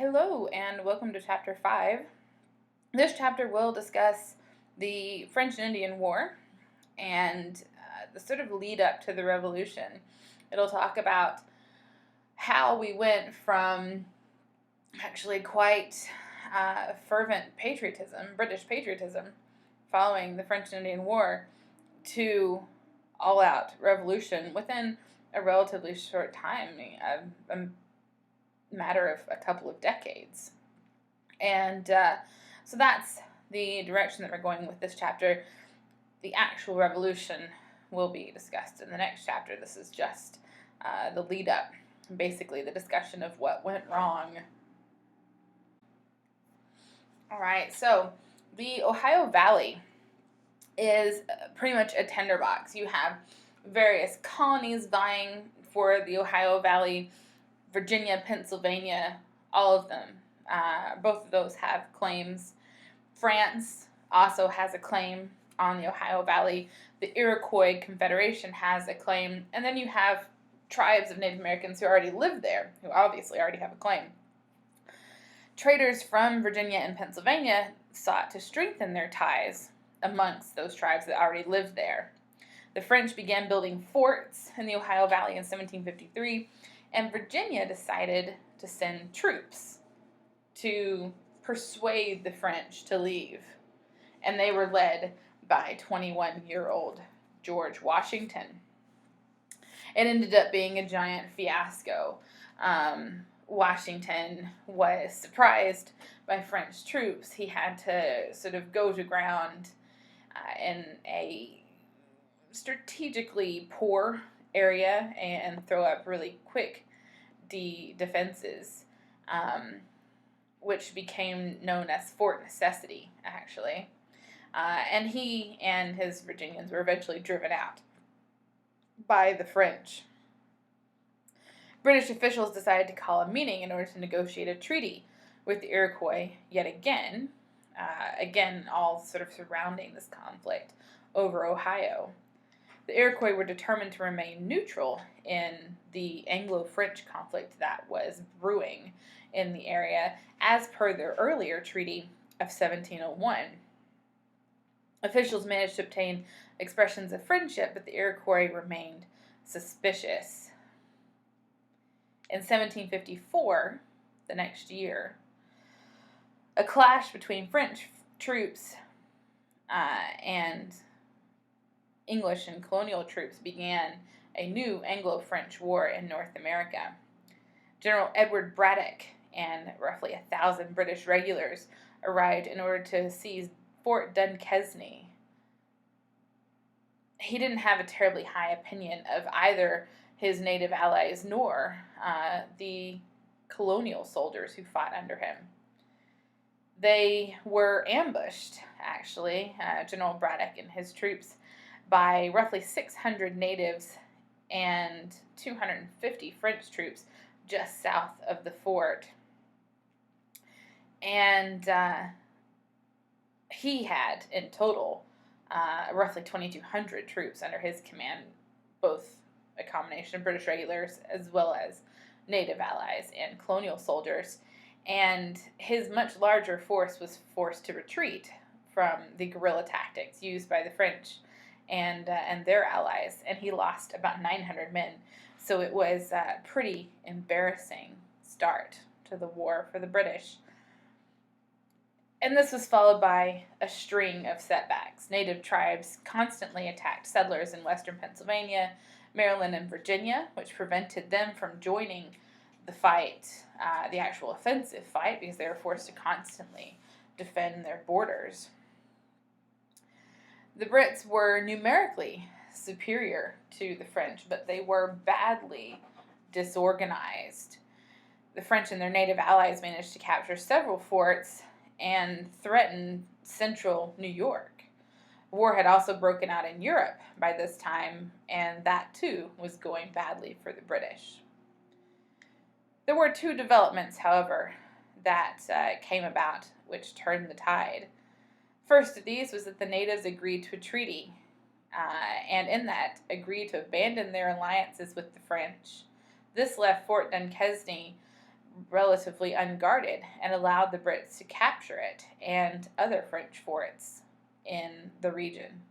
Hello, and welcome to Chapter 5. This chapter will discuss the French and Indian War and the sort of lead up to the Revolution. It'll talk about how we went from actually quite fervent patriotism, British patriotism, following the French and Indian War, to all out revolution within a relatively short time, a matter of a couple of decades. And so that's the direction that we're going with this chapter. The actual revolution will be discussed in the next chapter. This is just the lead up, basically the discussion of what went wrong. All right, so the Ohio Valley is pretty much a tinderbox. You have various colonies vying for the Ohio Valley, Virginia, Pennsylvania, all of them. Both of those have claims. France also has a claim on the Ohio Valley. The Iroquois Confederation has a claim. And then you have tribes of Native Americans who already live there, who obviously already have a claim. Traders from Virginia and Pennsylvania sought to strengthen their ties amongst those tribes that already lived there. The French began building forts in the Ohio Valley in 1753, and Virginia decided to send troops to persuade the French to leave. And they were led by 21-year-old George Washington. It ended up being a giant fiasco. Washington was surprised by French troops. He had to sort of go to ground in a strategically poor area and throw up really quick defenses, which became known as Fort Necessity, actually. And he and his Virginians were eventually driven out by the French. British officials decided to call a meeting in order to negotiate a treaty with the Iroquois yet again, all sort of surrounding this conflict over Ohio. The Iroquois were determined to remain neutral in the Anglo-French conflict that was brewing in the area, as per their earlier treaty of 1701. Officials managed to obtain expressions of friendship, but the Iroquois remained suspicious. In 1754, the next year, a clash between French troops and English and colonial troops began a new Anglo-French war in North America. General Edward Braddock and roughly 1,000 British regulars arrived in order to seize Fort Duquesne. He didn't have a terribly high opinion of either his native allies nor the colonial soldiers who fought under him. They were ambushed, actually, General Braddock and his troops, by roughly 600 natives and 250 French troops just south of the fort. And he had, in total, roughly 2,200 troops under his command, both a combination of British regulars as well as native allies and colonial soldiers. And his much larger force was forced to retreat from the guerrilla tactics used by the French and their allies, and he lost about 900 men. So it was a pretty embarrassing start to the war for the British. And this was followed by a string of setbacks. Native tribes constantly attacked settlers in western Pennsylvania, Maryland, and Virginia, which prevented them from joining the fight, the actual offensive fight, because they were forced to constantly defend their borders. The Brits were numerically superior to the French, but they were badly disorganized. The French and their native allies managed to capture several forts and threatened central New York. War had also broken out in Europe by this time, and that too was going badly for the British. There were two developments, however, that came about which turned the tide. First of these was that the natives agreed to a treaty, and in that agreed to abandon their alliances with the French. This left Fort Duquesne relatively unguarded and allowed the Brits to capture it and other French forts in the region.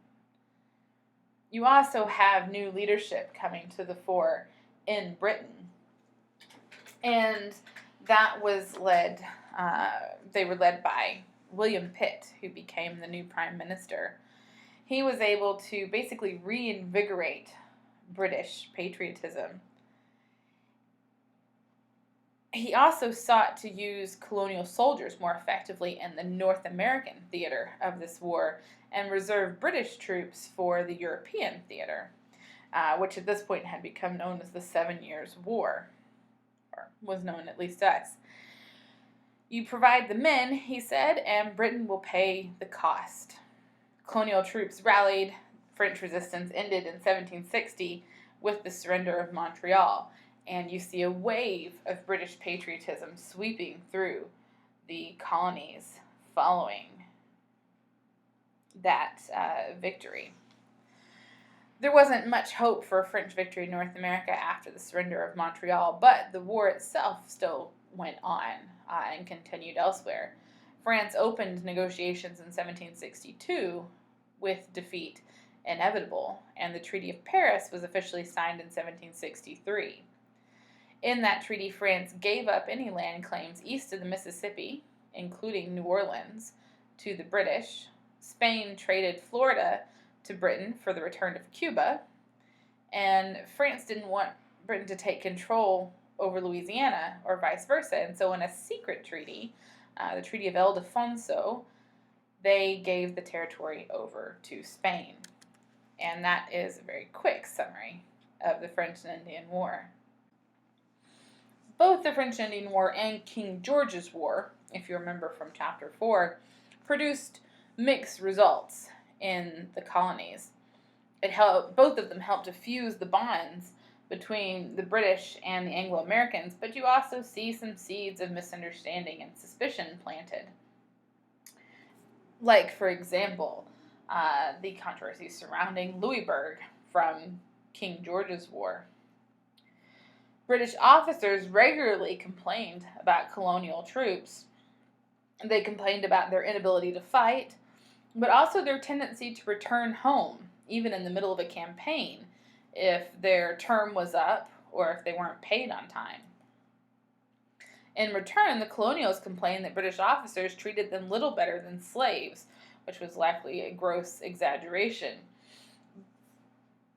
You also have new leadership coming to the fore in Britain, and that was they were led by William Pitt, who became the new prime minister. He was able to basically reinvigorate British patriotism. He also sought to use colonial soldiers more effectively in the North American theater of this war and reserve British troops for the European theater, which at this point had become known as the 7 Years' War, or was known at least to us. You provide the men, he said, and Britain will pay the cost. Colonial troops rallied. French resistance ended in 1760 with the surrender of Montreal, and you see a wave of British patriotism sweeping through the colonies following that victory. There wasn't much hope for a French victory in North America after the surrender of Montreal, but the war itself still went on and continued elsewhere. France opened negotiations in 1762 with defeat inevitable, and the Treaty of Paris was officially signed in 1763. In that treaty, France gave up any land claims east of the Mississippi, including New Orleans, to the British. Spain traded Florida to Britain for the return of Cuba, and France didn't want Britain to take control over Louisiana or vice versa, and so in a secret treaty, the Treaty of Ildefonso, they gave the territory over to Spain. And that is a very quick summary of the French and Indian War. Both the French and Indian War and King George's War, if you remember from Chapter 4, produced mixed results in the colonies. Both of them helped to fuse the bonds between the British and the Anglo-Americans, but you also see some seeds of misunderstanding and suspicion planted. Like, for example, the controversy surrounding Louisbourg from King George's War. British officers regularly complained about colonial troops. They complained about their inability to fight, but also their tendency to return home, even in the middle of a campaign, if their term was up or if they weren't paid on time. In return, the colonials complained that British officers treated them little better than slaves, which was likely a gross exaggeration.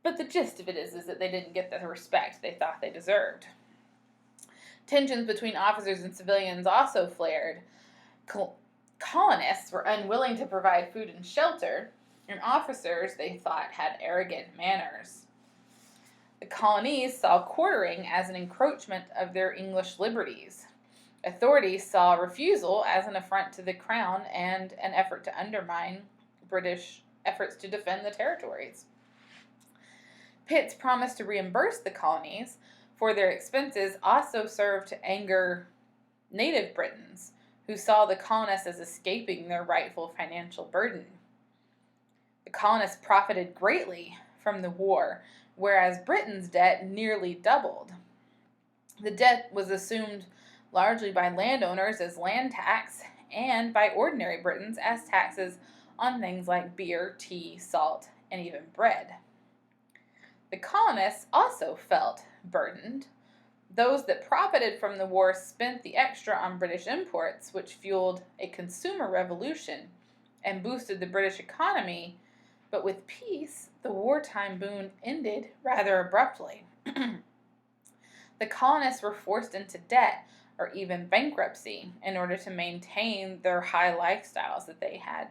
But the gist of it is that they didn't get the respect they thought they deserved. Tensions between officers and civilians also flared. Colonists were unwilling to provide food and shelter, and officers, they thought, had arrogant manners. The colonies saw quartering as an encroachment of their English liberties. Authorities saw refusal as an affront to the crown and an effort to undermine British efforts to defend the territories. Pitt's promise to reimburse the colonies for their expenses also served to anger native Britons, who saw the colonists as escaping their rightful financial burden. The colonists profited greatly from the war, whereas Britain's debt nearly doubled. The debt was assumed largely by landowners as land tax and by ordinary Britons as taxes on things like beer, tea, salt, and even bread. The colonists also felt burdened. Those that profited from the war spent the extra on British imports, which fueled a consumer revolution and boosted the British economy, but with peace, the wartime boon ended rather abruptly. The colonists were forced into debt or even bankruptcy in order to maintain their high lifestyles that they had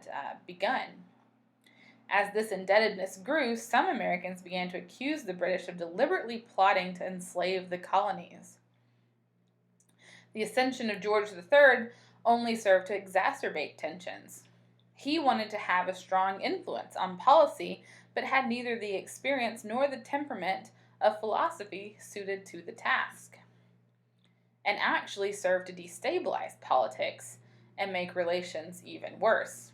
begun. As this indebtedness grew, some Americans began to accuse the British of deliberately plotting to enslave the colonies. The ascension of George III only served to exacerbate tensions. He wanted to have a strong influence on policy, but had neither the experience nor the temperament of philosophy suited to the task, and actually served to destabilize politics and make relations even worse.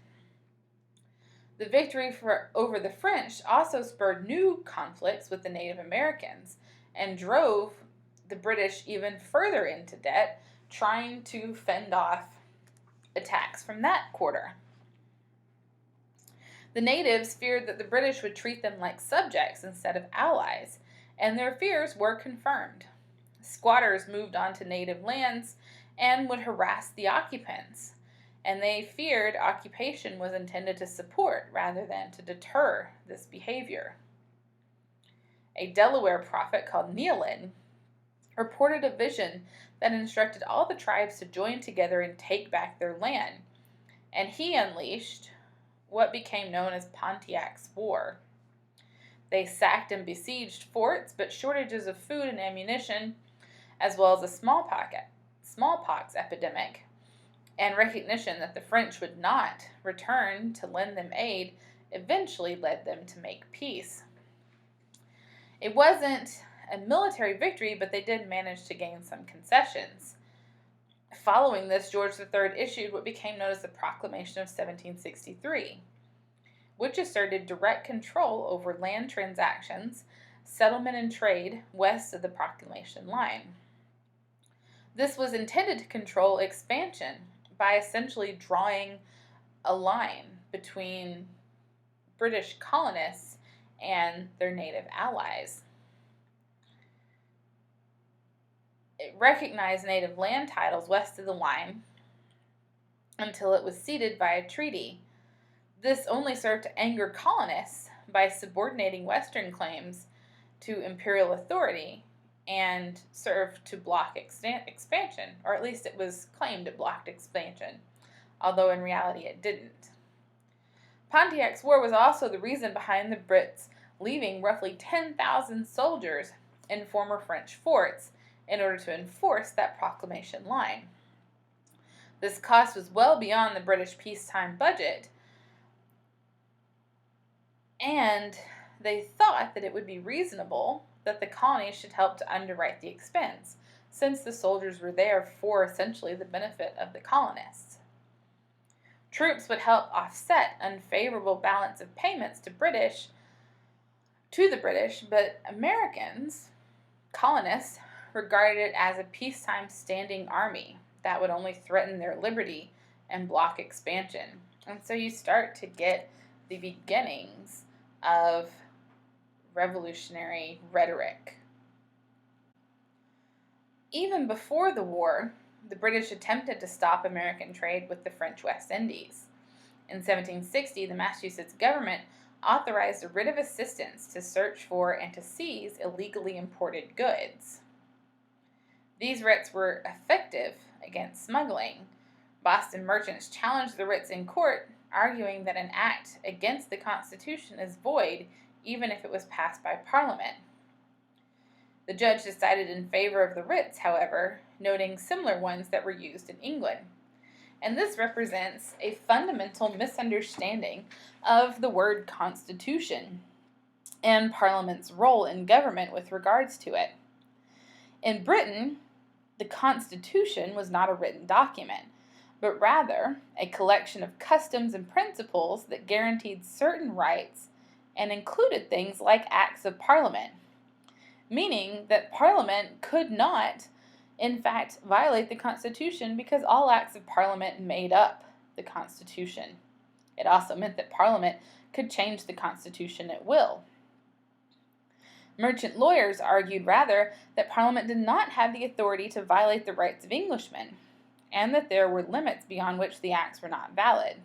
The victory over the French also spurred new conflicts with the Native Americans and drove the British even further into debt, trying to fend off attacks from that quarter. The natives feared that the British would treat them like subjects instead of allies, and their fears were confirmed. Squatters moved onto native lands and would harass the occupants, and they feared occupation was intended to support rather than to deter this behavior. A Delaware prophet called Nealon reported a vision that instructed all the tribes to join together and take back their land, and he unleashed what became known as Pontiac's War. They sacked and besieged forts, but shortages of food and ammunition, as well as a smallpox epidemic, and recognition that the French would not return to lend them aid, eventually led them to make peace. It wasn't a military victory, but they did manage to gain some concessions. Following this, George III issued what became known as the Proclamation of 1763, which asserted direct control over land transactions, settlement, and trade west of the Proclamation line. This was intended to control expansion by essentially drawing a line between British colonists and their native allies. It recognized native land titles west of the line until it was ceded by a treaty. This only served to anger colonists by subordinating Western claims to imperial authority and served to block expansion, or at least it was claimed it blocked expansion, although in reality it didn't. Pontiac's War was also the reason behind the Brits leaving roughly 10,000 soldiers in former French forts in order to enforce that proclamation line. This cost was well beyond the British peacetime budget, and they thought that it would be reasonable that the colonies should help to underwrite the expense, since the soldiers were there for essentially the benefit of the colonists. Troops would help offset unfavorable balance of payments to the British, but Americans, colonists, regarded it as a peacetime standing army that would only threaten their liberty and block expansion. And so you start to get the beginnings of revolutionary rhetoric. Even before the war, the British attempted to stop American trade with the French West Indies. In 1760, the Massachusetts government authorized a writ of assistance to search for and to seize illegally imported goods. These writs were effective against smuggling. Boston merchants challenged the writs in court, arguing that an act against the Constitution is void even if it was passed by Parliament. The judge decided in favor of the writs, however, noting similar ones that were used in England. And this represents a fundamental misunderstanding of the word Constitution and Parliament's role in government with regards to it. In Britain, the Constitution was not a written document, but rather a collection of customs and principles that guaranteed certain rights and included things like acts of Parliament, meaning that Parliament could not, in fact, violate the Constitution because all acts of Parliament made up the Constitution. It also meant that Parliament could change the Constitution at will. Merchant lawyers argued rather that Parliament did not have the authority to violate the rights of Englishmen, and that there were limits beyond which the acts were not valid.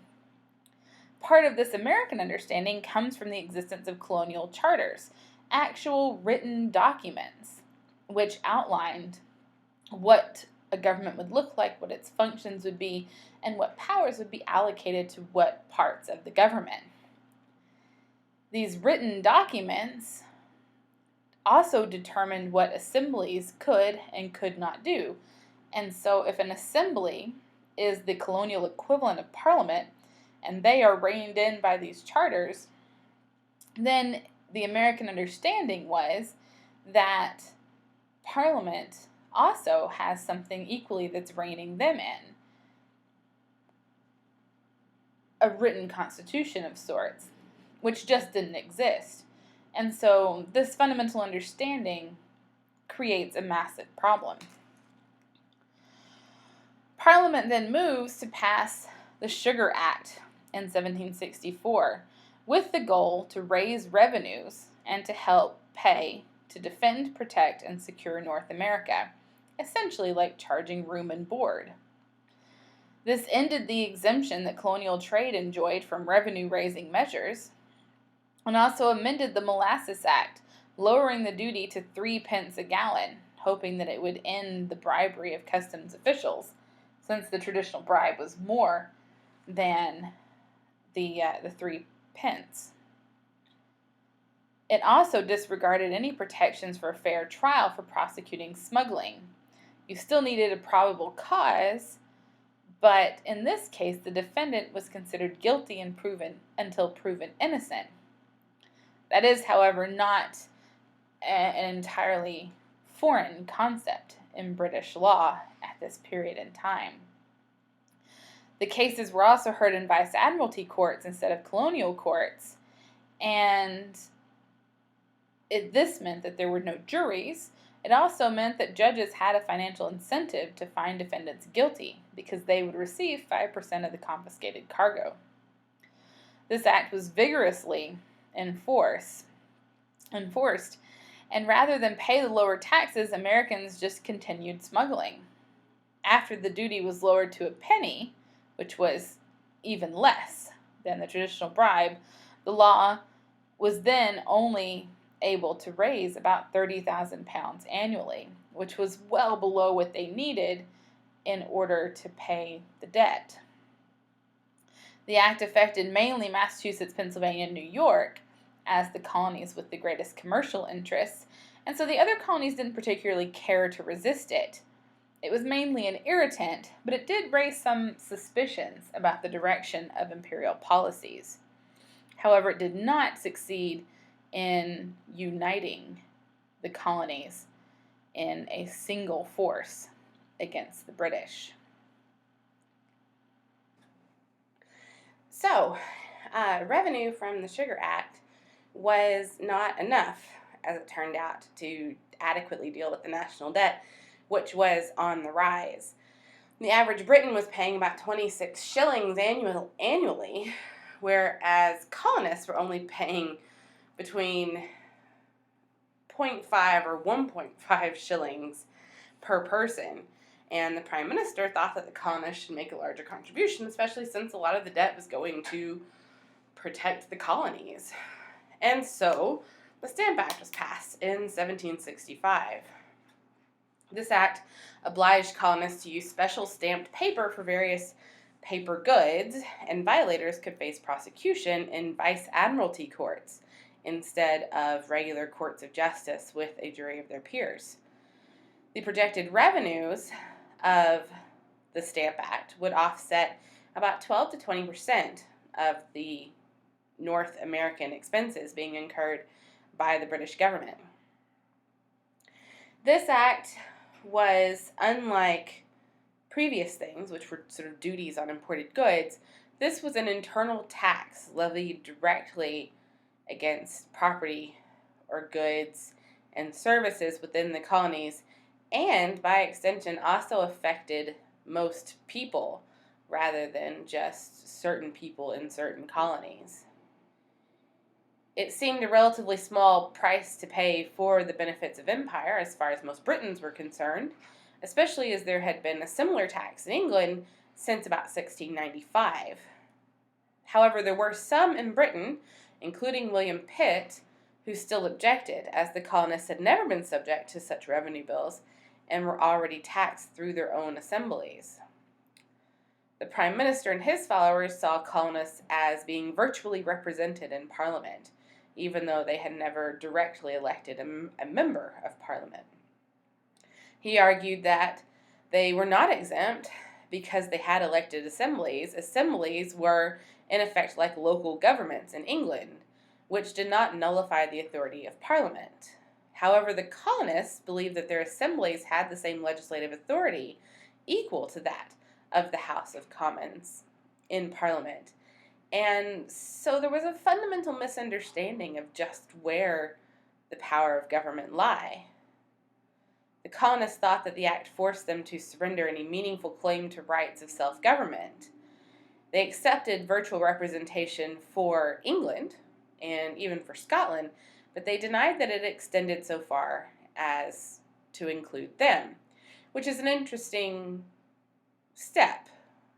Part of this American understanding comes from the existence of colonial charters, actual written documents, which outlined what a government would look like, what its functions would be, and what powers would be allocated to what parts of the government. These written documents also determined what assemblies could and could not do. And so if an assembly is the colonial equivalent of Parliament, and they are reined in by these charters, then the American understanding was that Parliament also has something equally that's reining them in. A written constitution of sorts, which just didn't exist. And so this fundamental understanding creates a massive problem. Parliament then moves to pass the Sugar Act in 1764 with the goal to raise revenues and to help pay to defend, protect, and secure North America, essentially like charging room and board. This ended the exemption that colonial trade enjoyed from revenue-raising measures, and also amended the Molasses Act, lowering the duty to 3 pence a gallon, hoping that it would end the bribery of customs officials, since the traditional bribe was more than the 3 pence. It also disregarded any protections for a fair trial for prosecuting smuggling. You still needed a probable cause, but in this case, the defendant was considered guilty and until proven innocent. That is, however, not an entirely foreign concept in British law at this period in time. The cases were also heard in vice admiralty courts instead of colonial courts, and this meant that there were no juries. It also meant that judges had a financial incentive to find defendants guilty because they would receive 5% of the confiscated cargo. This act was vigorously enforced, and rather than pay the lower taxes, Americans just continued smuggling. After the duty was lowered to a penny, which was even less than the traditional bribe, the law was then only able to raise about 30,000 pounds annually, which was well below what they needed in order to pay the debt. The act affected mainly Massachusetts, Pennsylvania, and New York as the colonies with the greatest commercial interests, and so the other colonies didn't particularly care to resist it. It was mainly an irritant, but it did raise some suspicions about the direction of imperial policies. However, it did not succeed in uniting the colonies in a single force against the British. So, revenue from the Sugar Act was not enough, as it turned out, to adequately deal with the national debt, which was on the rise. The average Briton was paying about 26 shillings annually, whereas colonists were only paying between 0.5 or 1.5 shillings per person. And the Prime Minister thought that the colonists should make a larger contribution, especially since a lot of the debt was going to protect the colonies. And so the Stamp Act was passed in 1765. This act obliged colonists to use special stamped paper for various paper goods, and violators could face prosecution in vice admiralty courts instead of regular courts of justice with a jury of their peers. The projected revenues of the Stamp Act would offset about 12 to 20% of the North American expenses being incurred by the British government. This act was unlike previous things, which were sort of duties on imported goods. This was an internal tax levied directly against property or goods and services within the colonies, and by extension also affected most people rather than just certain people in certain colonies. It seemed a relatively small price to pay for the benefits of empire as far as most Britons were concerned, especially as there had been a similar tax in England since about 1695. However, there were some in Britain, including William Pitt, who still objected, as the colonists had never been subject to such revenue bills and were already taxed through their own assemblies. The Prime Minister and his followers saw colonists as being virtually represented in Parliament, even though they had never directly elected a member of Parliament. He argued that they were not exempt because they had elected assemblies. Assemblies were, in effect, like local governments in England, which did not nullify the authority of Parliament. However, the colonists believed that their assemblies had the same legislative authority, equal to that of the House of Commons in Parliament. And so there was a fundamental misunderstanding of just where the power of government lay. The colonists thought that the act forced them to surrender any meaningful claim to rights of self-government. They accepted virtual representation for England and even for Scotland, but they denied that it extended so far as to include them, which is an interesting step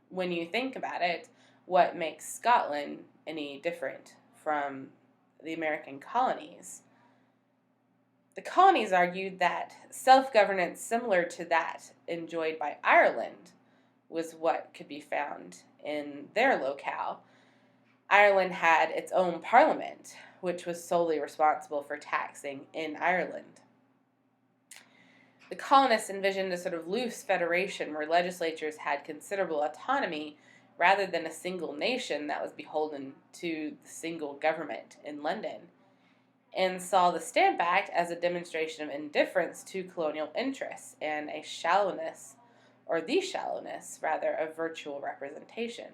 when you think about it. What makes Scotland any different from the American colonies? The colonies argued that self-governance similar to that enjoyed by Ireland was what could be found in their locale. Ireland had its own parliament, which was solely responsible for taxing in Ireland. The colonists envisioned a sort of loose federation where legislatures had considerable autonomy rather than a single nation that was beholden to the single government in London, and saw the Stamp Act as a demonstration of indifference to colonial interests and a shallowness, or the shallowness, rather, of virtual representation.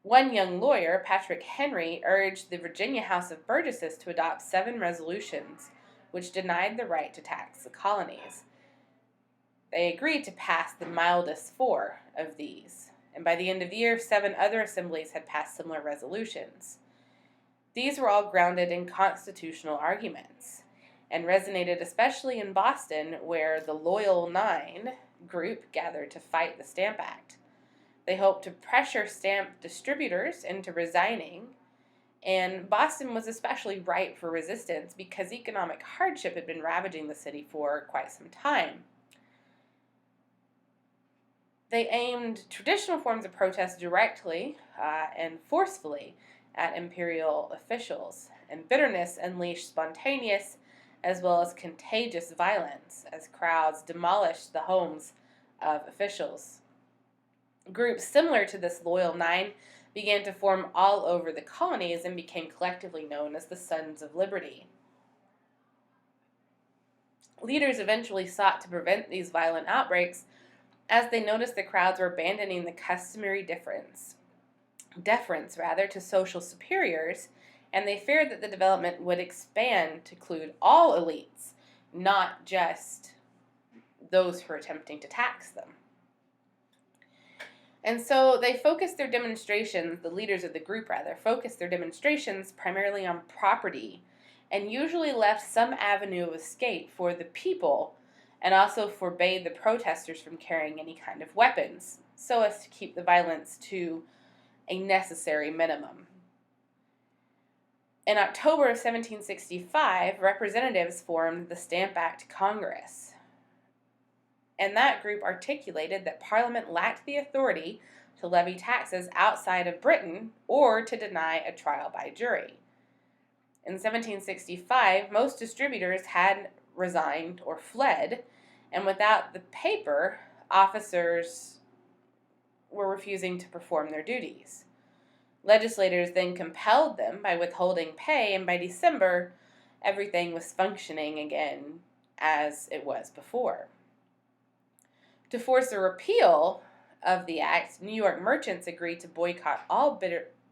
One young lawyer, Patrick Henry, urged the Virginia House of Burgesses to adopt 7 resolutions which denied the right to tax the colonies. They agreed to pass the mildest 4 of these, and by the end of the year, 7 other assemblies had passed similar resolutions. These were all grounded in constitutional arguments, and resonated especially in Boston, where the Loyal 9 group gathered to fight the Stamp Act. They hoped to pressure stamp distributors into resigning, and Boston was especially ripe for resistance because economic hardship had been ravaging the city for quite some time. They aimed traditional forms of protest directly and forcefully at imperial officials, and bitterness unleashed spontaneous as well as contagious violence as crowds demolished the homes of officials. Groups similar to this Loyal 9 began to form all over the colonies and became collectively known as the Sons of Liberty. Leaders eventually sought to prevent these violent outbreaks as they noticed the crowds were abandoning the customary deference to social superiors, and they feared that the development would expand to include all elites, not just those who were attempting to tax them. And so they focused their demonstrations, the leaders of the group rather, focused their demonstrations primarily on property, and usually left some avenue of escape for the people, and also forbade the protesters from carrying any kind of weapons, so as to keep the violence to a necessary minimum. In October of 1765, representatives formed the Stamp Act Congress. And that group articulated that Parliament lacked the authority to levy taxes outside of Britain or to deny a trial by jury. In 1765, most distributors had resigned or fled, and without the paper, officers were refusing to perform their duties. Legislators then compelled them by withholding pay, and by December, everything was functioning again as it was before. To force a repeal of the act, New York merchants agreed to boycott all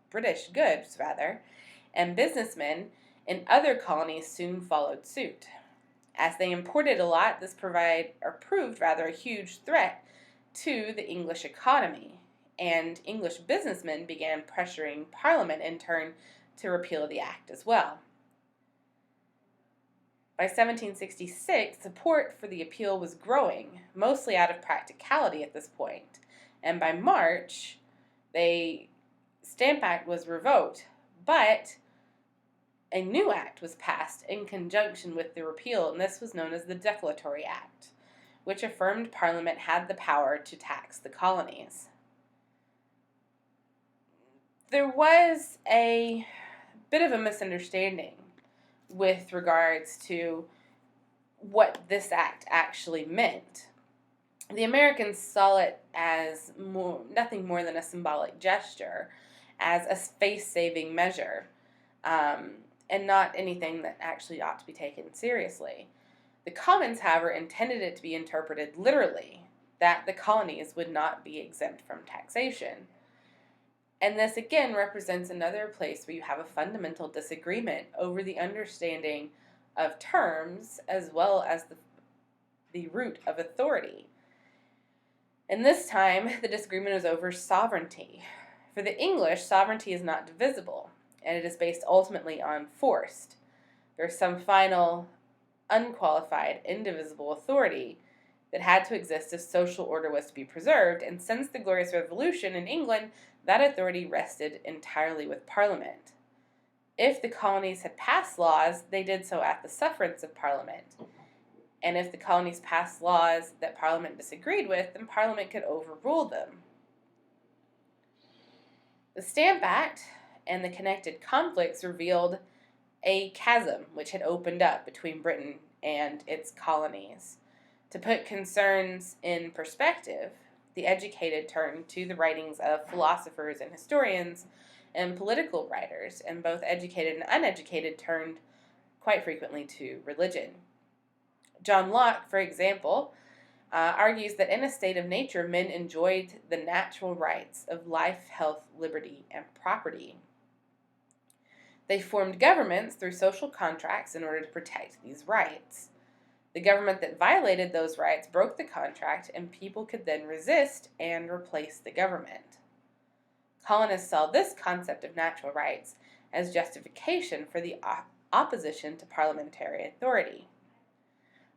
British goods, and businessmen in other colonies soon followed suit. As they imported a lot, this proved a huge threat to the English economy, and English businessmen began pressuring Parliament in turn to repeal the act as well. By 1766, support for the appeal was growing, mostly out of practicality at this point, and by March, the Stamp Act was revoked, but a new act was passed in conjunction with the repeal, and this was known as the Declaratory Act, which affirmed Parliament had the power to tax the colonies. There was a bit of a misunderstanding with regards to what this act actually meant. The Americans saw it as nothing more than a symbolic gesture, as a face-saving measure, and not anything that actually ought to be taken seriously. The Commons, however, intended it to be interpreted literally, that the colonies would not be exempt from taxation. And this again represents another place where you have a fundamental disagreement over the understanding of terms as well as the the root of authority. And this time, the disagreement was over sovereignty. For the English, sovereignty is not divisible, and it is based ultimately on forced. There's some final, unqualified, indivisible authority that had to exist if social order was to be preserved, and since the Glorious Revolution in England, that authority rested entirely with Parliament. If the colonies had passed laws, they did so at the sufferance of Parliament. And if the colonies passed laws that Parliament disagreed with, then Parliament could overrule them. The Stamp Act and the connected conflicts revealed a chasm which had opened up between Britain and its colonies. To put concerns in perspective, the educated turned to the writings of philosophers and historians and political writers, and both educated and uneducated turned quite frequently to religion. John Locke, for example, argues that in a state of nature, men enjoyed the natural rights of life, health, liberty, and property. They formed governments through social contracts in order to protect these rights. The government that violated those rights broke the contract, and people could then resist and replace the government. Colonists saw this concept of natural rights as justification for the opposition to parliamentary authority.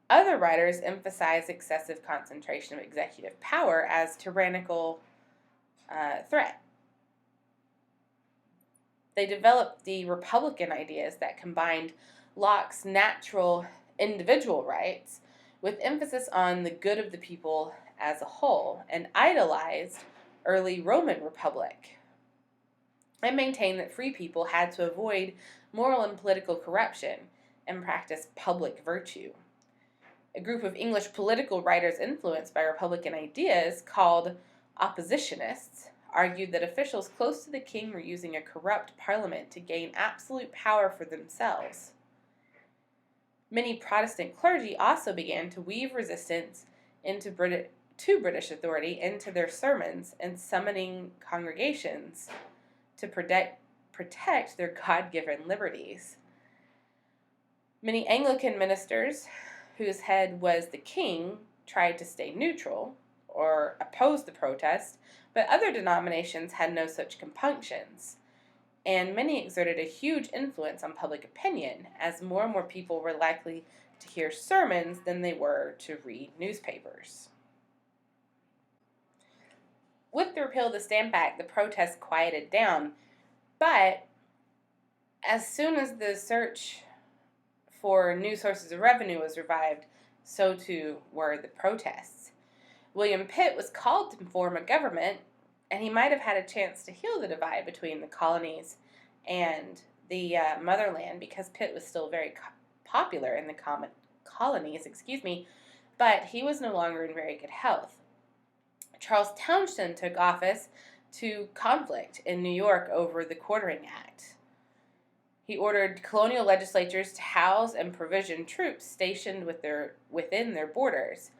Other writers emphasize excessive concentration of executive power as tyrannical threat. They developed the Republican ideas that combined Locke's natural individual rights with emphasis on the good of the people as a whole, and idolized early Roman Republic, and maintained that free people had to avoid moral and political corruption and practice public virtue. A group of English political writers influenced by Republican ideas, called oppositionists, argued that officials close to the king were using a corrupt parliament to gain absolute power for themselves. Many Protestant clergy also began to weave resistance to British authority into their sermons and summoning congregations to protect their God-given liberties. Many Anglican ministers, whose head was the king, tried to stay neutral or oppose the protest, but other denominations had no such compunctions, and many exerted a huge influence on public opinion, as more and more people were likely to hear sermons than they were to read newspapers. With the repeal of the Stamp Act, the protests quieted down, but as soon as the search for new sources of revenue was revived, so too were the protests. William Pitt was called to form a government, and he might have had a chance to heal the divide between the colonies and the motherland, because Pitt was still very popular in the colonies, but he was no longer in very good health. Charles Townshend took office to conflict in New York over the Quartering Act. He ordered colonial legislatures to house and provision troops stationed within their borders.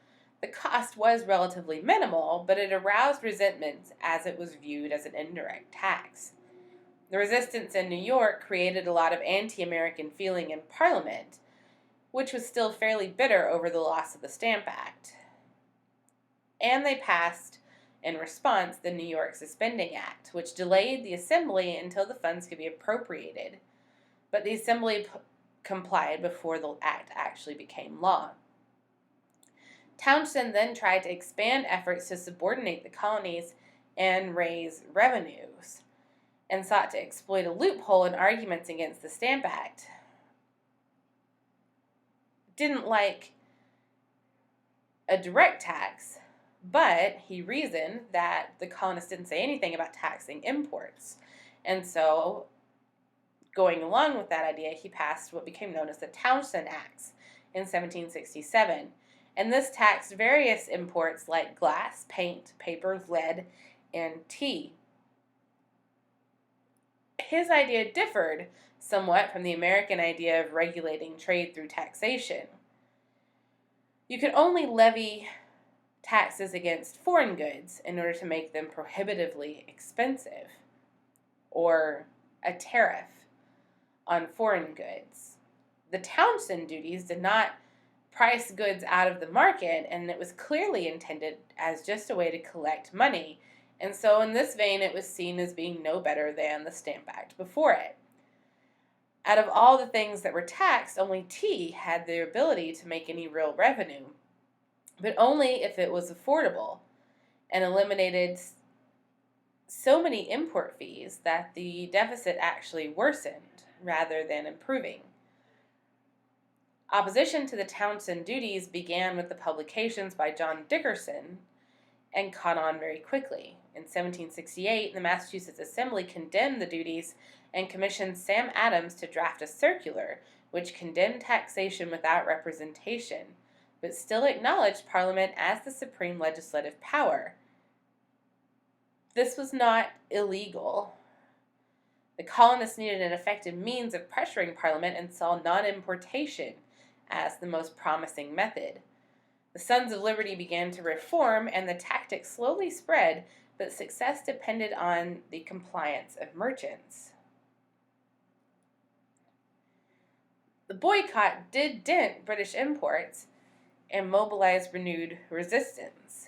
The cost was relatively minimal, but it aroused resentment as it was viewed as an indirect tax. The resistance in New York created a lot of anti-American feeling in Parliament, which was still fairly bitter over the loss of the Stamp Act. And they passed, in response, the New York Suspending Act, which delayed the assembly until the funds could be appropriated. But the assembly complied before the act actually became law. Townshend then tried to expand efforts to subordinate the colonies and raise revenues, and sought to exploit a loophole in arguments against the Stamp Act. Didn't like a direct tax, but he reasoned that the colonists didn't say anything about taxing imports. And so, going along with that idea, he passed what became known as the Townshend Acts in 1767. And this taxed various imports like glass, paint, paper, lead, and tea. His idea differed somewhat from the American idea of regulating trade through taxation. You could only levy taxes against foreign goods in order to make them prohibitively expensive, or a tariff on foreign goods. The Townshend duties did not price goods out of the market, and it was clearly intended as just a way to collect money. And so, in this vein, it was seen as being no better than the Stamp Act before it. Out of all the things that were taxed, only tea had the ability to make any real revenue, but only if it was affordable, and eliminated so many import fees that the deficit actually worsened rather than improving. Opposition to the Townshend duties began with the publications by John Dickerson and caught on very quickly. In 1768, the Massachusetts Assembly condemned the duties and commissioned Sam Adams to draft a circular which condemned taxation without representation, but still acknowledged Parliament as the supreme legislative power. This was not illegal. The colonists needed an effective means of pressuring Parliament and saw non-importation as the most promising method. The Sons of Liberty began to reform, and the tactic slowly spread, but success depended on the compliance of merchants. The boycott did dent British imports and mobilized renewed resistance.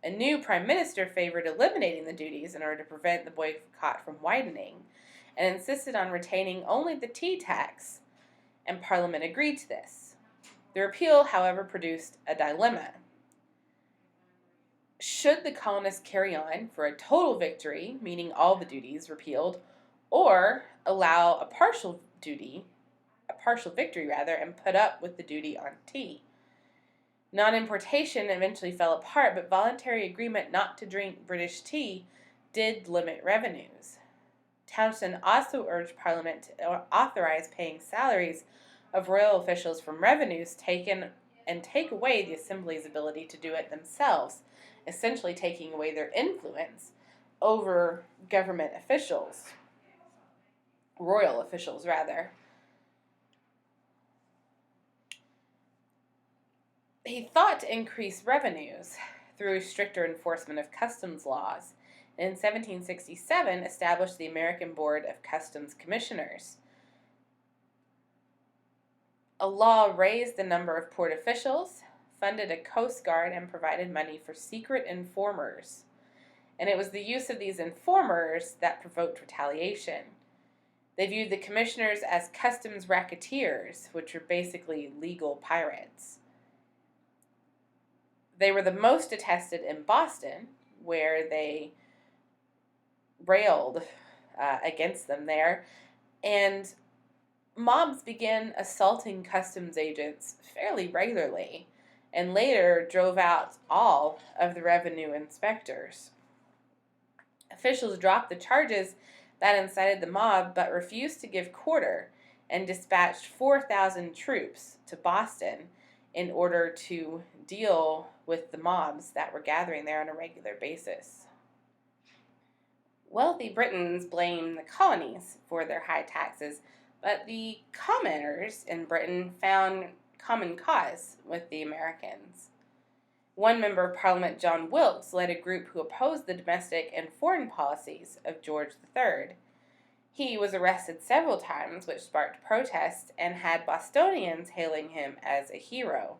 A new prime minister favored eliminating the duties in order to prevent the boycott from widening, and insisted on retaining only the tea tax, and Parliament agreed to this. The repeal, however, produced a dilemma. Should the colonists carry on for a total victory, meaning all the duties repealed, or allow a partial victory, and put up with the duty on tea? Non-importation eventually fell apart, but voluntary agreement not to drink British tea did limit revenues. Townshend also urged Parliament to authorize paying salaries of royal officials from revenues taken and take away the Assembly's ability to do it themselves, essentially taking away their influence over government officials, royal officials rather. He thought to increase revenues through stricter enforcement of customs laws, and in 1767 established the American Board of Customs Commissioners. A law raised the number of port officials, funded a coast guard, and provided money for secret informers. And it was the use of these informers that provoked retaliation. They viewed the commissioners as customs racketeers, which were basically legal pirates. They were the most detested in Boston, where they railed against them there, and mobs began assaulting customs agents fairly regularly, and later drove out all of the revenue inspectors. Officials dropped the charges that incited the mob, but refused to give quarter, and dispatched 4,000 troops to Boston in order to deal with the mobs that were gathering there on a regular basis. Wealthy Britons blamed the colonies for their high taxes, but the commoners in Britain found common cause with the Americans. One member of Parliament, John Wilkes, led a group who opposed the domestic and foreign policies of George III. He was arrested several times, which sparked protests and had Bostonians hailing him as a hero.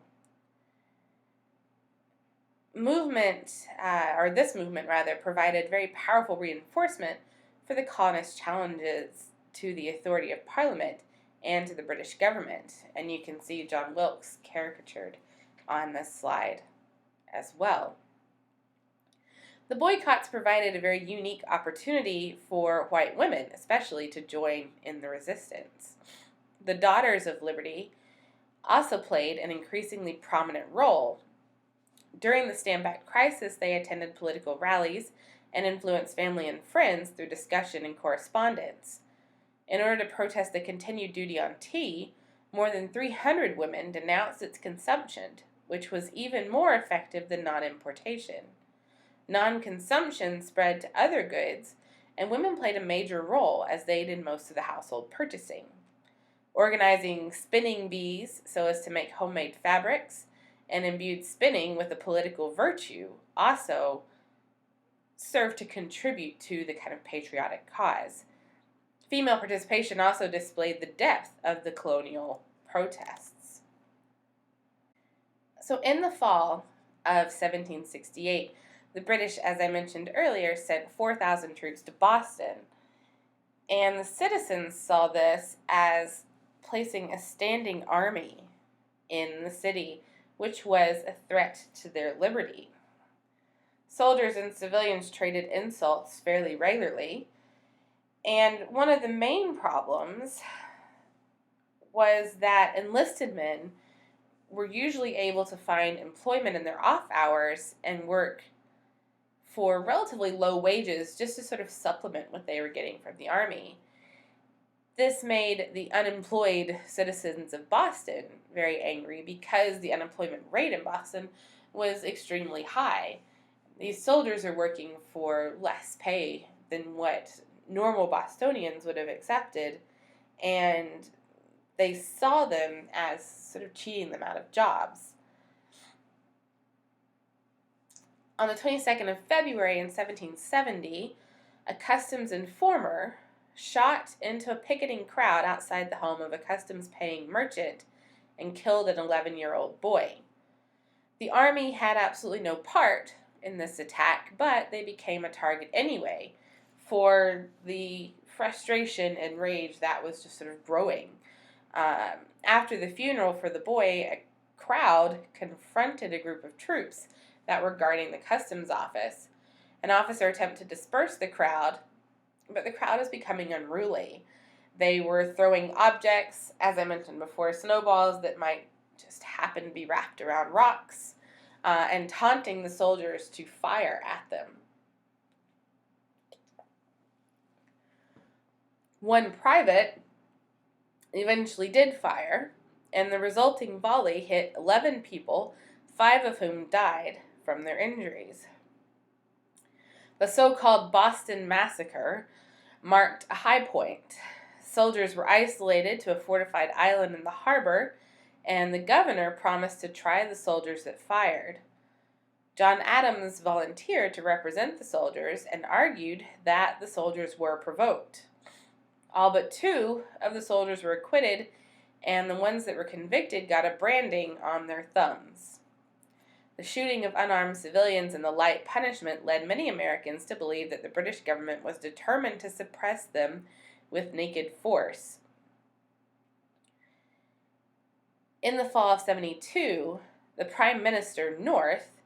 This movement provided very powerful reinforcement for the colonists' challenges to the authority of Parliament and to the British government, and you can see John Wilkes caricatured on this slide as well. The boycotts provided a very unique opportunity for white women, especially, to join in the resistance. The Daughters of Liberty also played an increasingly prominent role. During the Stamp Act crisis, they attended political rallies and influenced family and friends through discussion and correspondence. In order to protest the continued duty on tea, more than 300 women denounced its consumption, which was even more effective than non-importation. Non-consumption spread to other goods, and women played a major role as they did most of the household purchasing. Organizing spinning bees so as to make homemade fabrics and imbued spinning with a political virtue also served to contribute to the kind of patriotic cause. Female participation also displayed the depth of the colonial protests. So in the fall of 1768, the British, as I mentioned earlier, sent 4,000 troops to Boston. And the citizens saw this as placing a standing army in the city, which was a threat to their liberty. Soldiers and civilians traded insults fairly regularly, and one of the main problems was that enlisted men were usually able to find employment in their off hours and work for relatively low wages just to sort of supplement what they were getting from the army. This made the unemployed citizens of Boston very angry because the unemployment rate in Boston was extremely high. These soldiers are working for less pay than what normal Bostonians would have accepted, and they saw them as sort of cheating them out of jobs. On the 22nd of February in 1770, a customs informer shot into a picketing crowd outside the home of a customs-paying merchant and killed an 11-year-old boy. The army had absolutely no part in this attack, but they became a target anyway for the frustration and rage that was just sort of growing. After the funeral for the boy, a crowd confronted a group of troops that were guarding the customs office. An officer attempted to disperse the crowd, but the crowd was becoming unruly. They were throwing objects, as I mentioned before, snowballs that might just happen to be wrapped around rocks, and taunting the soldiers to fire at them. One private eventually did fire, and the resulting volley hit 11 people, 5 of whom died from their injuries. The so-called Boston Massacre marked a high point. Soldiers were isolated to a fortified island in the harbor, and the governor promised to try the soldiers that fired. John Adams volunteered to represent the soldiers and argued that the soldiers were provoked. All but 2 of the soldiers were acquitted, and the ones that were convicted got a branding on their thumbs. The shooting of unarmed civilians and the light punishment led many Americans to believe that the British government was determined to suppress them with naked force. In the fall of 72, the Prime Minister, North,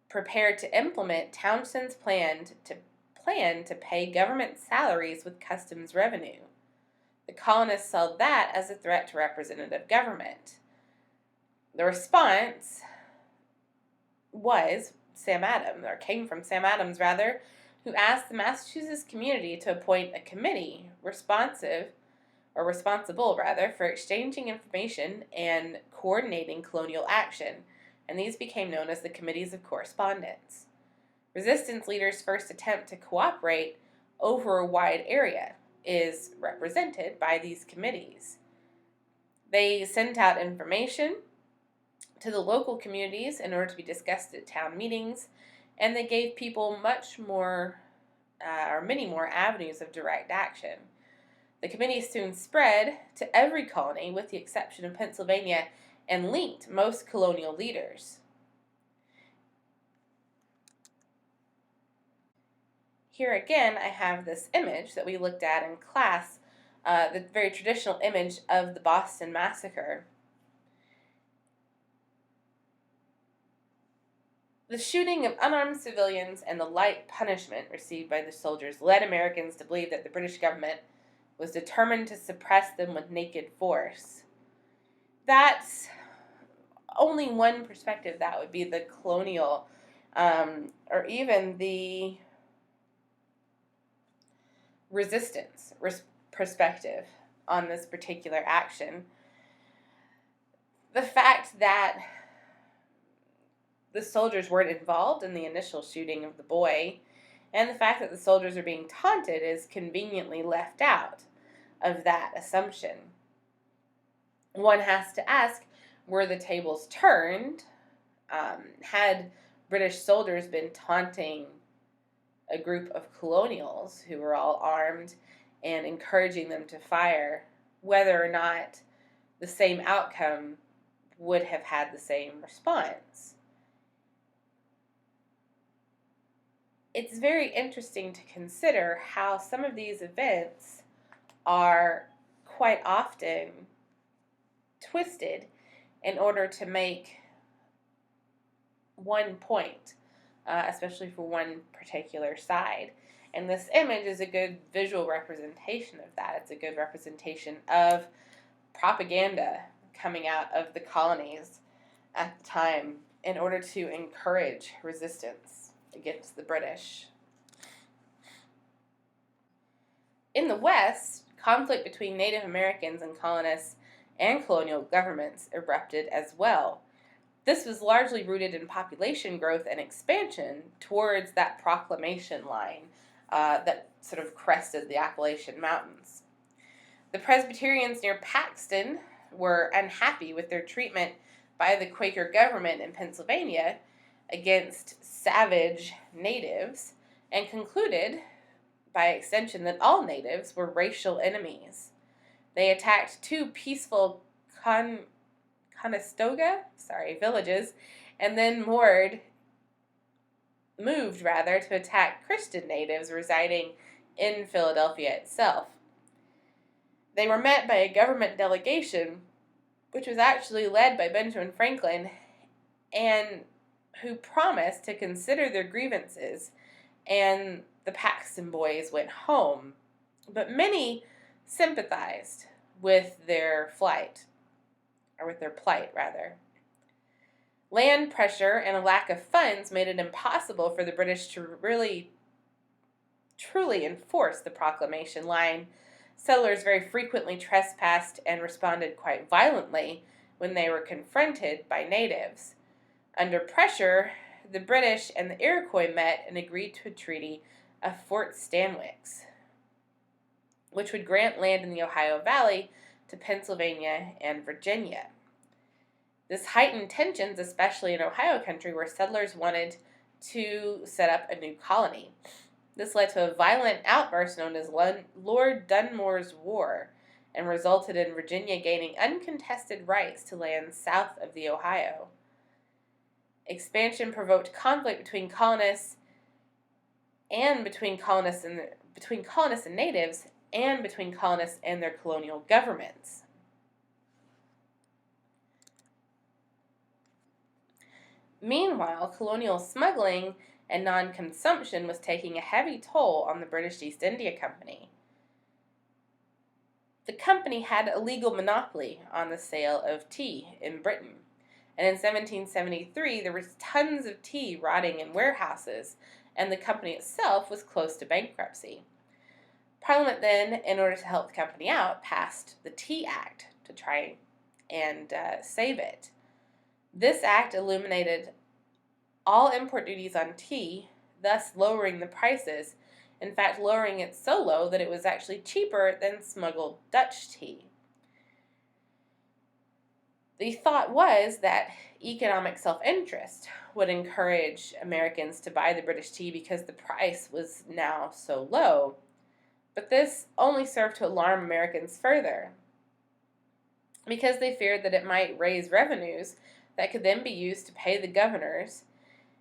prepared to implement Townshend's plan to pay government salaries with customs revenue. The colonists saw that as a threat to representative government. The response came from Sam Adams, who asked the Massachusetts community to appoint a committee responsible for exchanging information and coordinating colonial action, and these became known as the Committees of Correspondence. Resistance leaders' first attempt to cooperate over a wide area is represented by these committees. They sent out information to the local communities in order to be discussed at town meetings, and they gave people many more avenues of direct action. The committees soon spread to every colony with the exception of Pennsylvania and linked most colonial leaders. Here again, I have this image that we looked at in class, the very traditional image of the Boston Massacre. The shooting of unarmed civilians and the light punishment received by the soldiers led Americans to believe that the British government was determined to suppress them with naked force. That's only one perspective. That would be the colonial, or even the resistance perspective on this particular action. The fact that the soldiers weren't involved in the initial shooting of the boy, and the fact that the soldiers are being taunted is conveniently left out of that assumption. One has to ask, were the tables turned? Had British soldiers been taunting a group of colonials who were all armed and encouraging them to fire, whether or not the same outcome would have had the same response. It's very interesting to consider how some of these events are quite often twisted in order to make one point, especially for one particular side. And this image is a good visual representation of that. It's a good representation of propaganda coming out of the colonies at the time in order to encourage resistance against the British. In the West, conflict between Native Americans and colonists and colonial governments erupted as well. This was largely rooted in population growth and expansion towards that proclamation line that sort of crested the Appalachian Mountains. The Presbyterians near Paxton were unhappy with their treatment by the Quaker government in Pennsylvania against savage natives and concluded, by extension, that all natives were racial enemies. They attacked two peaceful Conestoga villages and then moved to attack Christian natives residing in Philadelphia itself. They were met by a government delegation, which was actually led by Benjamin Franklin, and who promised to consider their grievances, and the Paxton Boys went home. But many sympathized with their plight. Land pressure and a lack of funds made it impossible for the British to really, truly enforce the proclamation line. Settlers very frequently trespassed and responded quite violently when they were confronted by natives. Under pressure, the British and the Iroquois met and agreed to a treaty of Fort Stanwix, which would grant land in the Ohio Valley to Pennsylvania and Virginia. This heightened tensions, especially in Ohio country, where settlers wanted to set up a new colony. This led to a violent outburst known as Lord Dunmore's War, and resulted in Virginia gaining uncontested rights to land south of the Ohio. Expansion provoked conflict between colonists and between colonists and natives, and between colonists and their colonial governments. Meanwhile, colonial smuggling and non-consumption was taking a heavy toll on the British East India Company. The company had a legal monopoly on the sale of tea in Britain, and in 1773 there was tons of tea rotting in warehouses, and the company itself was close to bankruptcy. Parliament then, in order to help the company out, passed the Tea Act to try and save it. This act eliminated all import duties on tea, thus lowering the prices, in fact lowering it so low that it was actually cheaper than smuggled Dutch tea. The thought was that economic self-interest would encourage Americans to buy the British tea because the price was now so low, but this only served to alarm Americans further, because they feared that it might raise revenues that could then be used to pay the governors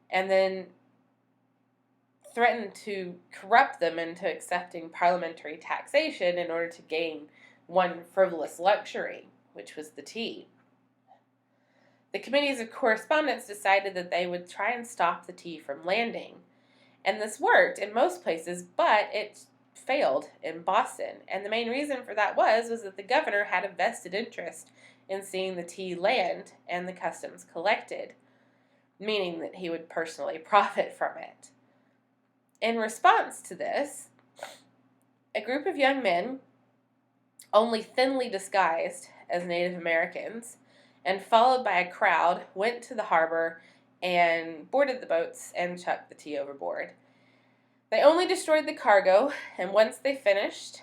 and then threaten to corrupt them into accepting parliamentary taxation in order to gain one frivolous luxury, which was the tea. The committees of correspondence decided that they would try and stop the tea from landing, and this worked in most places, but it failed in Boston, and the main reason for that was that the governor had a vested interest in seeing the tea land and the customs collected, meaning that he would personally profit from it. In response to this, a group of young men, only thinly disguised as Native Americans, and followed by a crowd, went to the harbor and boarded the boats and chucked the tea overboard. They only destroyed the cargo, and once they finished,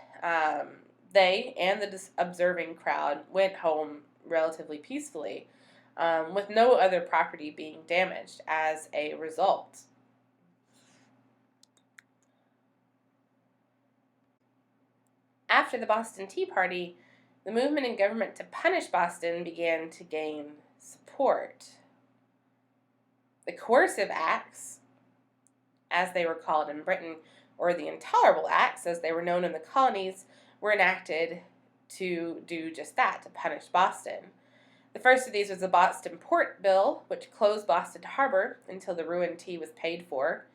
they and the observing crowd went home relatively peacefully, with no other property being damaged as a result. After the Boston Tea Party, the movement in government to punish Boston began to gain support. The Coercive Acts, as they were called in Britain, or the Intolerable Acts, as they were known in the colonies, were enacted to do just that, to punish Boston. The first of these was the Boston Port Bill, which closed Boston Harbor until the ruined tea was paid for.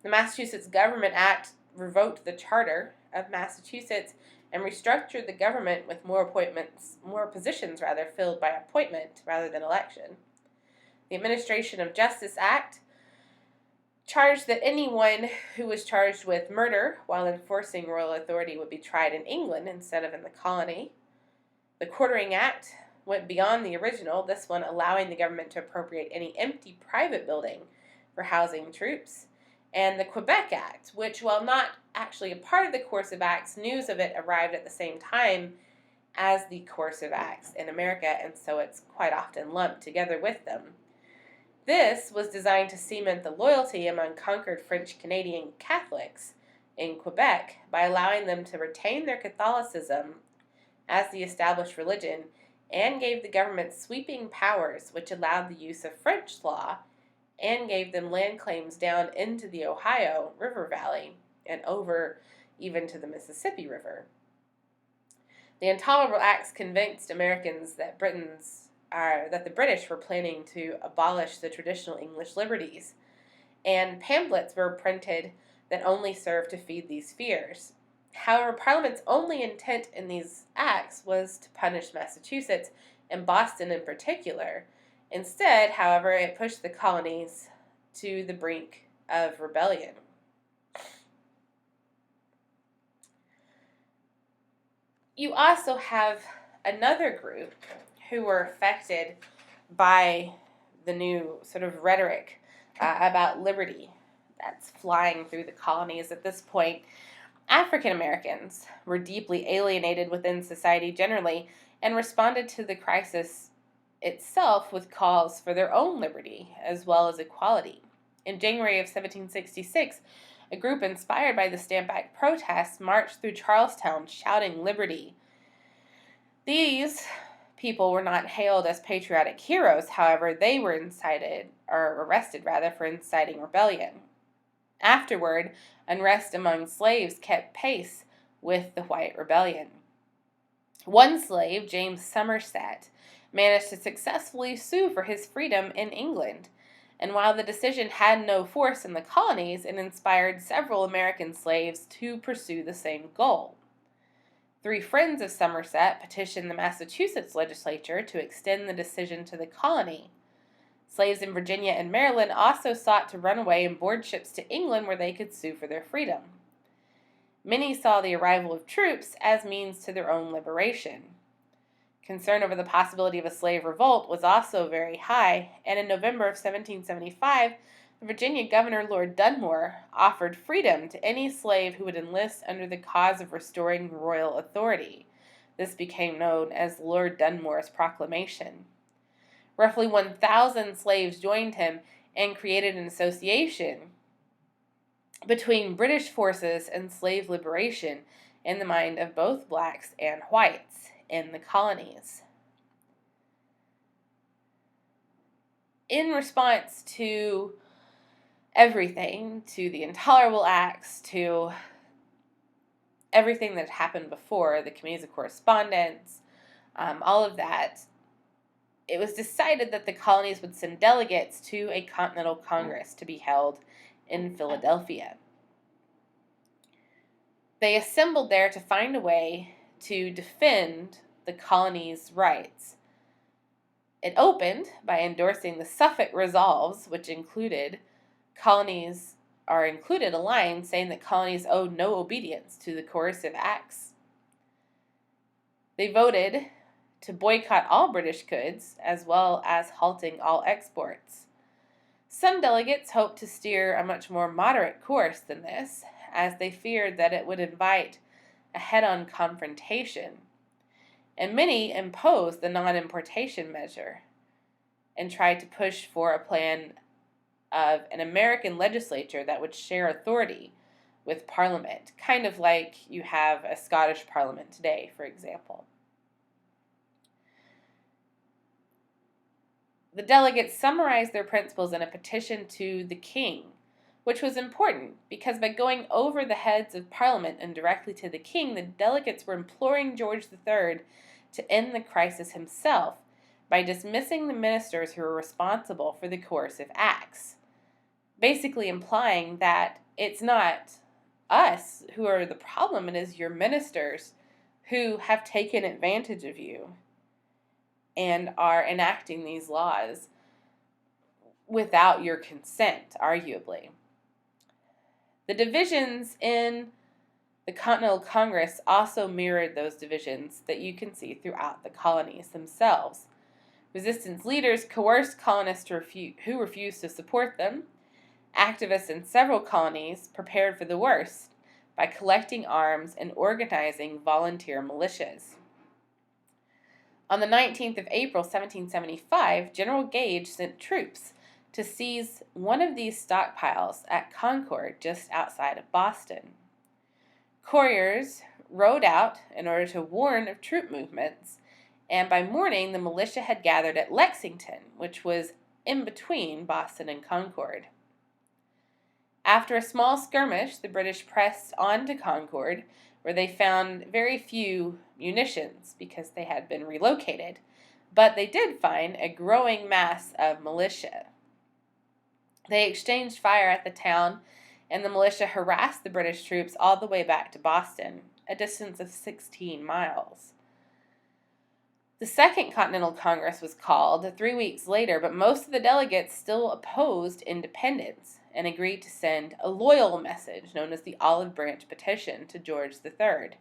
The Massachusetts Government Act revoked the charter of Massachusetts and restructured the government with more positions filled by appointment rather than election. The Administration of Justice Act charged that anyone who was charged with murder while enforcing royal authority would be tried in England instead of in the colony. The Quartering Act went beyond the original, this one allowing the government to appropriate any empty private building for housing troops. And the Quebec Act, which, while not actually a part of the Coercive Acts, news of it arrived at the same time as the Coercive Acts in America, and so it's quite often lumped together with them. This was designed to cement the loyalty among conquered French-Canadian Catholics in Quebec by allowing them to retain their Catholicism as the established religion, and gave the government sweeping powers which allowed the use of French law and gave them land claims down into the Ohio River Valley and over even to the Mississippi River. The Intolerable Acts convinced Americans that the British were planning to abolish the traditional English liberties, and pamphlets were printed that only served to feed these fears. However, Parliament's only intent in these acts was to punish Massachusetts, and Boston in particular. Instead, however, it pushed the colonies to the brink of rebellion. You also have another group who were affected by the new sort of rhetoric about liberty that's flying through the colonies at this point. African Americans were deeply alienated within society generally and responded to the crisis itself with calls for their own liberty as well as equality. In January of 1766, a group inspired by the Stamp Act protests marched through Charlestown shouting liberty. These people were not hailed as patriotic heroes, however, they were arrested for inciting rebellion. Afterward, unrest among slaves kept pace with the white rebellion. One slave, James Somerset, managed to successfully sue for his freedom in England, and while the decision had no force in the colonies, it inspired several American slaves to pursue the same goal. 3 friends of Somerset petitioned the Massachusetts legislature to extend the decision to the colony. Slaves in Virginia and Maryland also sought to run away and board ships to England where they could sue for their freedom. Many saw the arrival of troops as means to their own liberation. Concern over the possibility of a slave revolt was also very high, and in November of 1775, the Virginia Governor Lord Dunmore offered freedom to any slave who would enlist under the cause of restoring royal authority. This became known as Lord Dunmore's Proclamation. Roughly 1,000 slaves joined him and created an association between British forces and slave liberation in the mind of both blacks and whites in the colonies. In response to everything, to the Intolerable Acts, to everything that happened before, the Committees of Correspondence, all of that, it was decided that the colonies would send delegates to a Continental Congress to be held in Philadelphia. They assembled there to find a way to defend the colonies' rights. It opened by endorsing the Suffolk Resolves, which included a line saying that colonies owed no obedience to the Coercive Acts. They voted to boycott all British goods, as well as halting all exports. Some delegates hoped to steer a much more moderate course than this, as they feared that it would invite a head-on confrontation. And many imposed the non-importation measure and tried to push for a plan of an American legislature that would share authority with Parliament, kind of like you have a Scottish Parliament today, for example. The delegates summarized their principles in a petition to the king, which was important because by going over the heads of Parliament and directly to the king, the delegates were imploring George III to end the crisis himself by dismissing the ministers who were responsible for the coercive acts, basically implying that it's not us who are the problem, it is your ministers who have taken advantage of you and are enacting these laws without your consent, arguably. The divisions in the Continental Congress also mirrored those divisions that you can see throughout the colonies themselves. Resistance leaders coerced colonists who refused to support them. Activists in several colonies prepared for the worst by collecting arms and organizing volunteer militias. On the 19th of April, 1775, General Gage sent troops to seize one of these stockpiles at Concord, just outside of Boston. Couriers rode out in order to warn of troop movements, and by morning the militia had gathered at Lexington, which was in between Boston and Concord. After a small skirmish, the British pressed on to Concord, where they found very few munitions because they had been relocated, but they did find a growing mass of militia. They exchanged fire at the town, and the militia harassed the British troops all the way back to Boston, a distance of 16 miles. The Second Continental Congress was called 3 weeks later, but most of the delegates still opposed independence and agreed to send a loyal message known as the Olive Branch Petition to George III.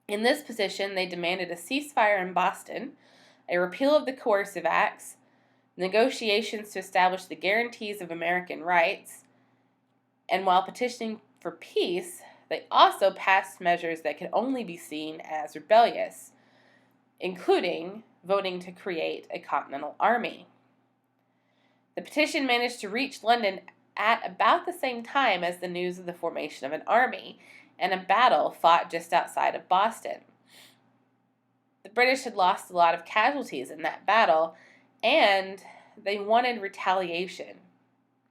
In this petition, they demanded a ceasefire in Boston, a repeal of the coercive acts, negotiations to establish the guarantees of American rights, and while petitioning for peace, they also passed measures that could only be seen as rebellious, including voting to create a Continental Army. The petition managed to reach London at about the same time as the news of the formation of an army and a battle fought just outside of Boston. The British had lost a lot of casualties in that battle, and they wanted retaliation.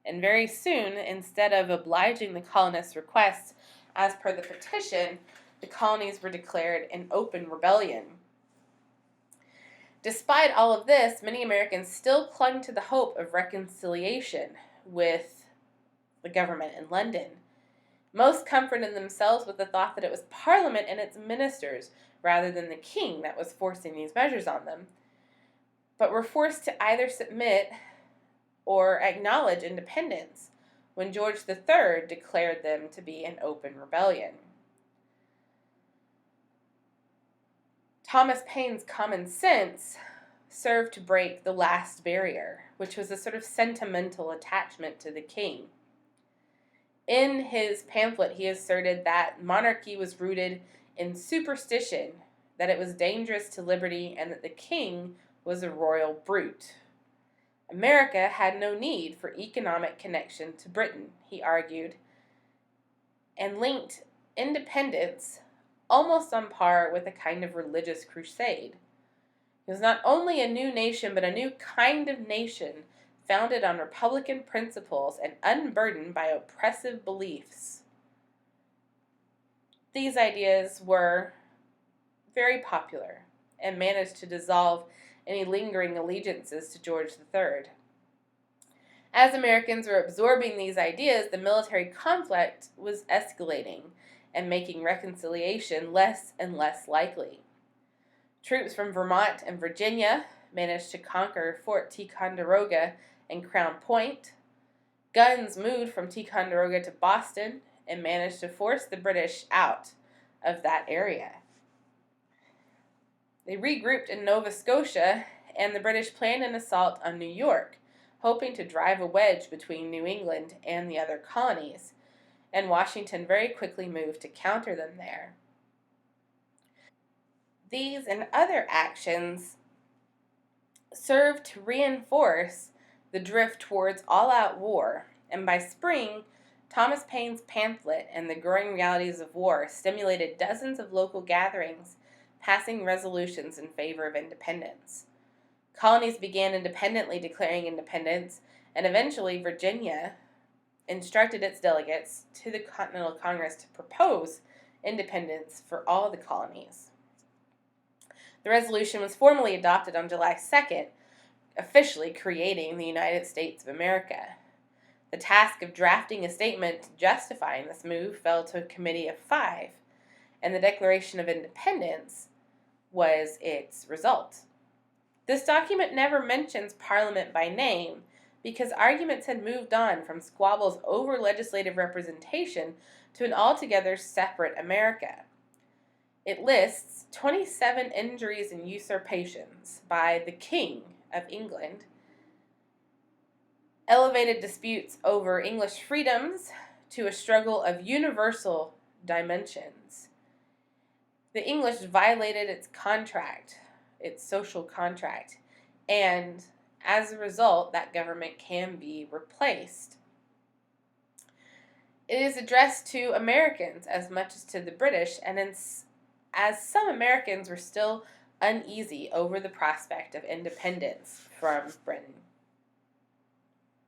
And very soon, instead of obliging the colonists' requests as per the petition, the colonies were declared in open rebellion. Despite all of this, many Americans still clung to the hope of reconciliation with the government in London. Most comforted themselves with the thought that it was Parliament and its ministers, rather than the king, that was forcing these measures on them, but were forced to either submit or acknowledge independence when George III declared them to be in open rebellion. Thomas Paine's common sense served to break the last barrier, which was a sort of sentimental attachment to the king. In his pamphlet, he asserted that monarchy was rooted in superstition, that it was dangerous to liberty, and that the king was a royal brute. America had no need for economic connection to Britain, he argued, and linked independence almost on par with a kind of religious crusade. It was not only a new nation, but a new kind of nation founded on republican principles and unburdened by oppressive beliefs. These ideas were very popular and managed to dissolve any lingering allegiances to George III. As Americans were absorbing these ideas, the military conflict was escalating and making reconciliation less and less likely. Troops from Vermont and Virginia managed to conquer Fort Ticonderoga and Crown Point. Guns moved from Ticonderoga to Boston and managed to force the British out of that area. They regrouped in Nova Scotia, and the British planned an assault on New York, hoping to drive a wedge between New England and the other colonies, and Washington very quickly moved to counter them there. These and other actions served to reinforce the drift towards all-out war, and by spring, Thomas Paine's pamphlet and the growing realities of war stimulated dozens of local gatherings passing resolutions in favor of independence. Colonies began independently declaring independence, and eventually Virginia instructed its delegates to the Continental Congress to propose independence for all the colonies. The resolution was formally adopted on July 2nd, officially creating the United States of America. The task of drafting a statement justifying this move fell to a committee of 5, and the Declaration of Independence was its result. This document never mentions Parliament by name because arguments had moved on from squabbles over legislative representation to an altogether separate America. It lists 27 injuries and usurpations by the King of England, elevated disputes over English freedoms to a struggle of universal dimensions. The English violated its contract, its social contract, and as a result, that government can be replaced. It is addressed to Americans as much as to the British, and as some Americans were still uneasy over the prospect of independence from Britain.